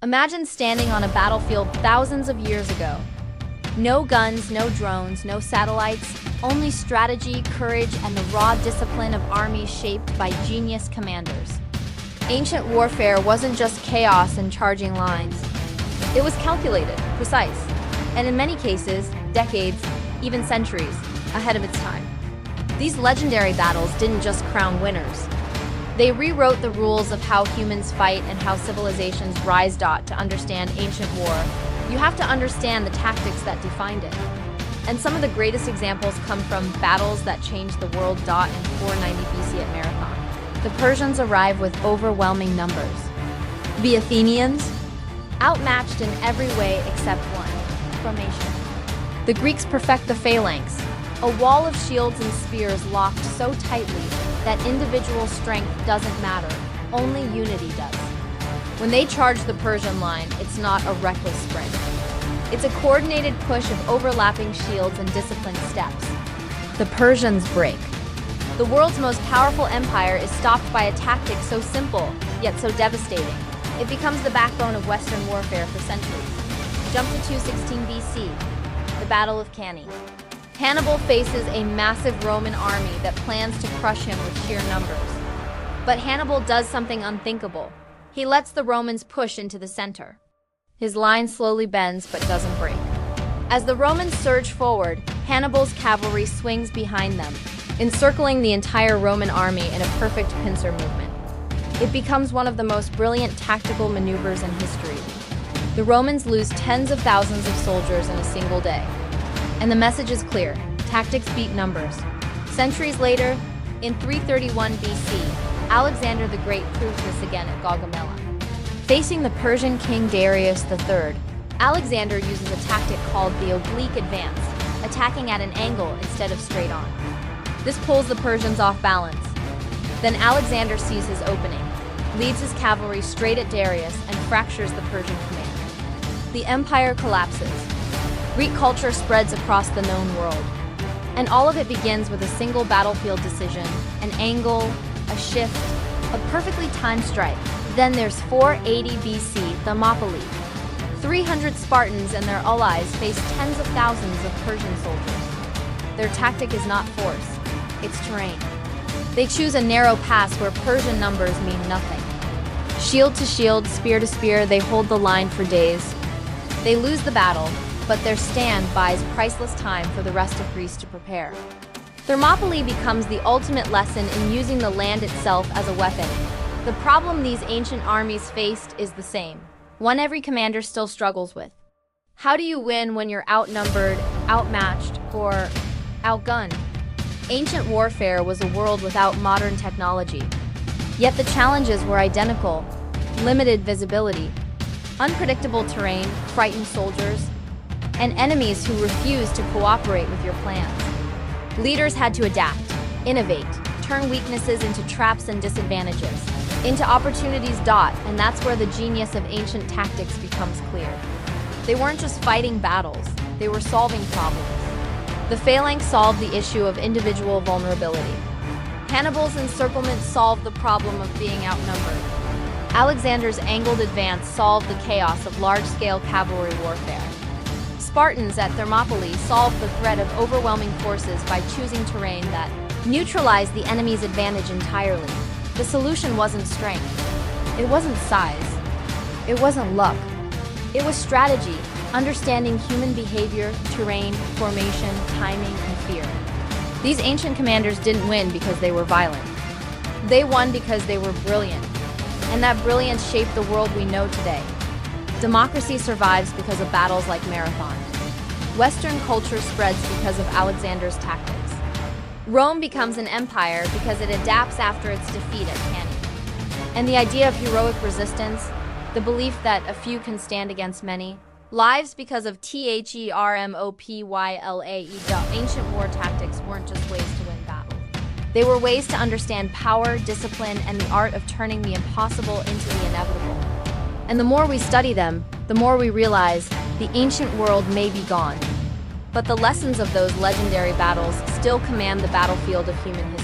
Imagine standing on a battlefield thousands of years ago. No guns, no drones, no satellites, only strategy, courage, and the raw discipline of armies shaped by genius commanders. Ancient warfare wasn't just chaos and charging lines. It was calculated, precise, and in many cases, decades, even centuries, ahead of its time. These legendary battles didn't just crown winners. They rewrote the rules of how humans fight and how civilizations rise. To understand ancient war, you have to understand the tactics that defined it. And some of the greatest examples come from battles that changed the world. In 490 BC at Marathon, the Persians arrive with overwhelming numbers. The Athenians, outmatched in every way except one, formation. The Greeks perfect the phalanx, a wall of shields and spears locked so tightly that individual strength doesn't matter, only unity does. When they charge the Persian line, it's not a reckless sprint. It's a coordinated push of overlapping shields and disciplined steps. The Persians break. The world's most powerful empire is stopped by a tactic so simple, yet so devastating. It becomes the backbone of Western warfare for centuries. Jump to 216 BC, the Battle of Cannae. Hannibal faces a massive Roman army that plans to crush him with sheer numbers. But Hannibal does something unthinkable. He lets the Romans push into the center. His line slowly bends but doesn't break. As the Romans surge forward, Hannibal's cavalry swings behind them, encircling the entire Roman army in a perfect pincer movement. It becomes one of the most brilliant tactical maneuvers in history. The Romans lose tens of thousands of soldiers in a single day. And the message is clear: tactics beat numbers. Centuries later, in 331 BC, Alexander the Great proved this again at Gaugamela. Facing the Persian king Darius III, Alexander uses a tactic called the oblique advance, attacking at an angle instead of straight on. This pulls the Persians off balance. Then Alexander sees his opening, leads his cavalry straight at Darius, and fractures the Persian command. The empire collapses. Greek culture spreads across the known world. And all of it begins with a single battlefield decision, an angle, a shift, a perfectly timed strike. Then there's 480 BC, Thermopylae. 300 Spartans and their allies face tens of thousands of Persian soldiers. Their tactic is not force, it's terrain. They choose a narrow pass where Persian numbers mean nothing. Shield to shield, spear to spear, they hold the line for days. They lose the battle, but their stand buys priceless time for the rest of Greece to prepare. Thermopylae becomes the ultimate lesson in using the land itself as a weapon. The problem these ancient armies faced is the same, one every commander still struggles with. How do you win when you're outnumbered, outmatched, or outgunned? Ancient warfare was a world without modern technology. Yet the challenges were identical: limited visibility, unpredictable terrain, frightened soldiers, and enemies who refused to cooperate with your plans. Leaders had to adapt, innovate, turn weaknesses into traps and disadvantages, into opportunities. And that's where the genius of ancient tactics becomes clear. They weren't just fighting battles, they were solving problems. The phalanx solved the issue of individual vulnerability. Hannibal's encirclement solved the problem of being outnumbered. Alexander's angled advance solved the chaos of large-scale cavalry warfare. Spartans at Thermopylae solved the threat of overwhelming forces by choosing terrain that neutralized the enemy's advantage entirely. The solution wasn't strength. It wasn't size. It wasn't luck. It was strategy, understanding human behavior, terrain, formation, timing, and fear. These ancient commanders didn't win because they were violent. They won because they were brilliant. And that brilliance shaped the world we know today. Democracy survives because of battles like Marathon. Western culture spreads because of Alexander's tactics. Rome becomes an empire because it adapts after its defeat at Cannae. And the idea of heroic resistance, the belief that a few can stand against many, lives because of thermopylae. Ancient war tactics weren't just ways to win battles. They were ways to understand power, discipline, and the art of turning the impossible into the inevitable. And the more we study them, the more we realize the ancient world may be gone, but the lessons of those legendary battles still command the battlefield of human history.